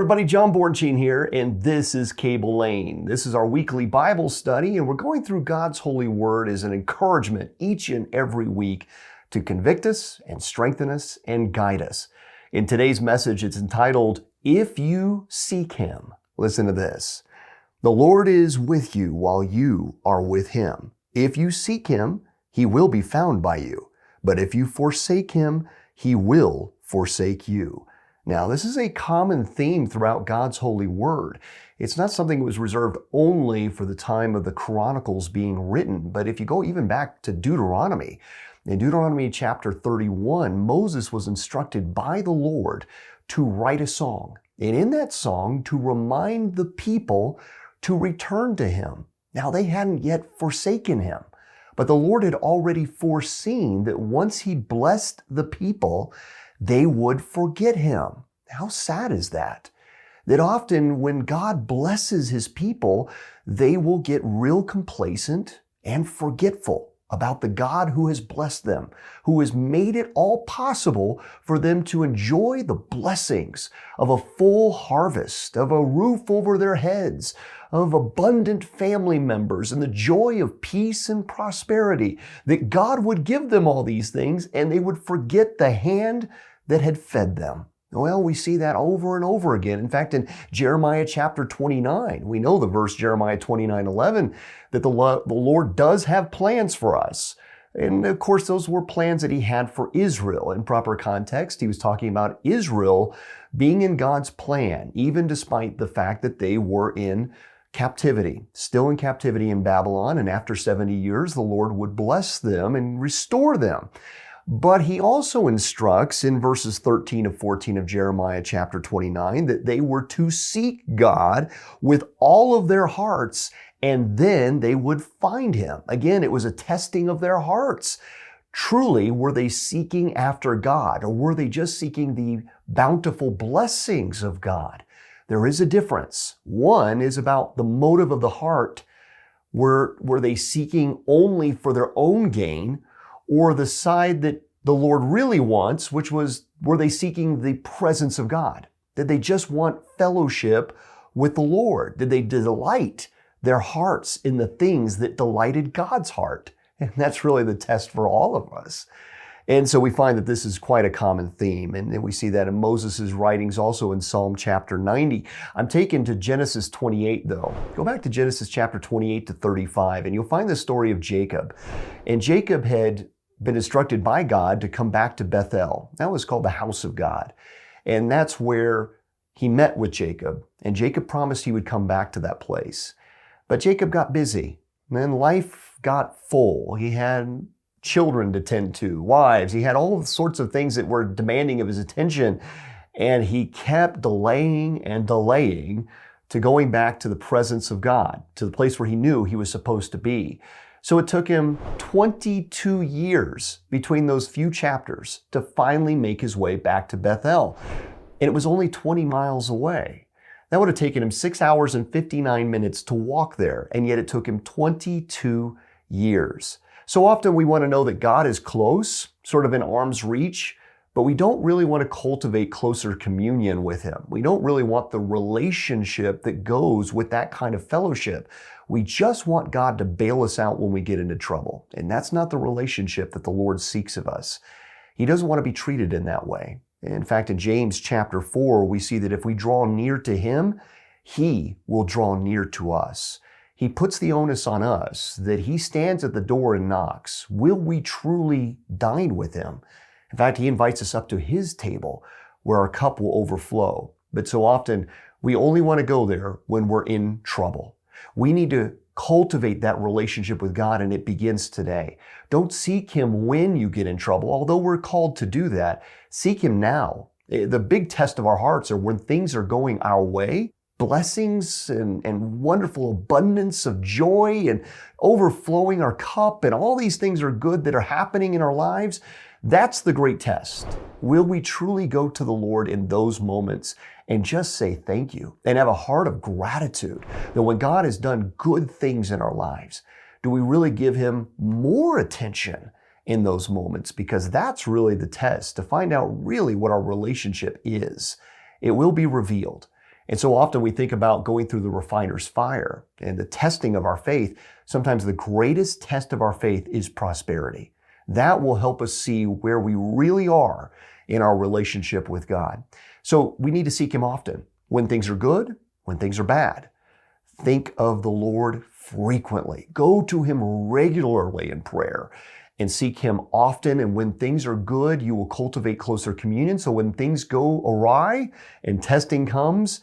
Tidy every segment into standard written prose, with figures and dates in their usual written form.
everybody, John Bornschein here, and this is Cable Lane. This is our weekly Bible study, and we're going through God's holy word as an encouragement each and every week to convict us and strengthen us and guide us. In today's message, it's entitled, If You Seek Him. Listen to this. The Lord is with you while you are with Him. If you seek Him, He will be found by you. But if you forsake Him, He will forsake you. Now, this is a common theme throughout God's holy word. It's not something that was reserved only for the time of the Chronicles being written, but if you go even back to Deuteronomy, in Deuteronomy chapter 31, Moses was instructed by the Lord to write a song, and in that song to remind the people to return to Him. Now, they hadn't yet forsaken Him, but the Lord had already foreseen that once He blessed the people, they would forget Him. How sad is that? That often when God blesses His people, they will get real complacent and forgetful about the God who has blessed them, who has made it all possible for them to enjoy the blessings of a full harvest, of a roof over their heads, of abundant family members, and the joy of peace and prosperity, that God would give them all these things and they would forget the hand that had fed them. Well, we see that over and over again. In fact, in Jeremiah chapter 29, we know the verse Jeremiah 29:11, that the Lord does have plans for us. And of course, those were plans that He had for Israel. In proper context, He was talking about Israel being in God's plan, even despite the fact that they were in captivity, still in captivity in Babylon. And after 70 years, the Lord would bless them and restore them. But He also instructs in verses 13 to 14 of Jeremiah chapter 29 that they were to seek God with all of their hearts, and then they would find Him. Again, it was a testing of their hearts. Truly, were they seeking after God, or were they just seeking the bountiful blessings of God? There is a difference. One is about the motive of the heart. Were they seeking only for their own gain, or the side that the Lord really wants, which was, were they seeking the presence of God? Did they just want fellowship with the Lord? Did they delight their hearts in the things that delighted God's heart? And that's really the test for all of us. And so we find that this is quite a common theme. And we see that in Moses' writings also in Psalm chapter 90. I'm taken to Genesis 28 though. Go back to Genesis chapter 28 to 35 and you'll find the story of Jacob. And Jacob had been instructed by God to come back to Bethel. That was called the house of God. And that's where He met with Jacob. And Jacob promised he would come back to that place. But Jacob got busy. And then life got full. He had children to tend to, wives. He had all sorts of things that were demanding of his attention. And he kept delaying and delaying to going back to the presence of God, to the place where he knew he was supposed to be. So it took him 22 years between those few chapters to finally make his way back to Bethel. And it was only 20 miles away. That would have taken him 6 hours and 59 minutes to walk there, and yet it took him 22 years. So often we want to know that God is close, sort of in arm's reach, but we don't really want to cultivate closer communion with Him. We don't really want the relationship that goes with that kind of fellowship. We just want God to bail us out when we get into trouble. And that's not the relationship that the Lord seeks of us. He doesn't want to be treated in that way. In fact, in James chapter 4, we see that if we draw near to Him, He will draw near to us. He puts the onus on us that He stands at the door and knocks. Will we truly dine with Him? In fact, He invites us up to His table where our cup will overflow. But so often, we only want to go there when we're in trouble. We need to cultivate that relationship with God, and it begins today. Don't seek Him when you get in trouble, although we're called to do that. Seek Him now. The big test of our hearts are when things are going our way, blessings and wonderful abundance of joy and overflowing our cup, and all these things are good that are happening in our lives. That's the great test. Will we truly go to the Lord in those moments and just say thank you and have a heart of gratitude that when God has done good things in our lives, do we really give Him more attention in those moments? Because that's really the test to find out really what our relationship is. It will be revealed. And so often we think about going through the refiner's fire and the testing of our faith. Sometimes the greatest test of our faith is prosperity. That will help us see where we really are in our relationship with God. So we need to seek Him often, when things are good, when things are bad. Think of the Lord frequently. Go to Him regularly in prayer and seek Him often. And when things are good, you will cultivate closer communion. So when things go awry and testing comes,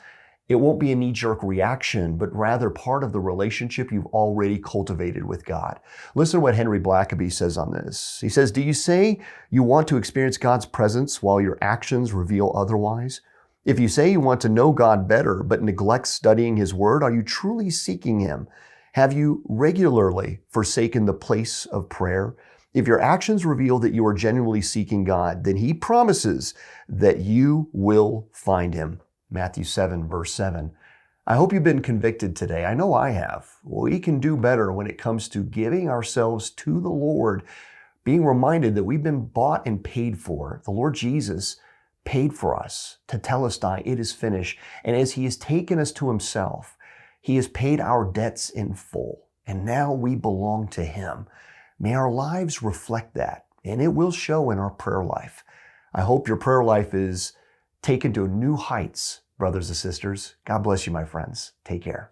it won't be a knee-jerk reaction, but rather part of the relationship you've already cultivated with God. Listen to what Henry Blackaby says on this. He says, do you say you want to experience God's presence while your actions reveal otherwise? If you say you want to know God better, but neglect studying His Word, are you truly seeking Him? Have you regularly forsaken the place of prayer? If your actions reveal that you are genuinely seeking God, then He promises that you will find Him. Matthew 7, verse 7. I hope you've been convicted today. I know I have. We can do better when it comes to giving ourselves to the Lord, being reminded that we've been bought and paid for. The Lord Jesus paid for us to tell us, it is finished. And as He has taken us to Himself, He has paid our debts in full. And now we belong to Him. May our lives reflect that, and it will show in our prayer life. I hope your prayer life is taken to new heights, brothers and sisters. God bless you, my friends. Take care.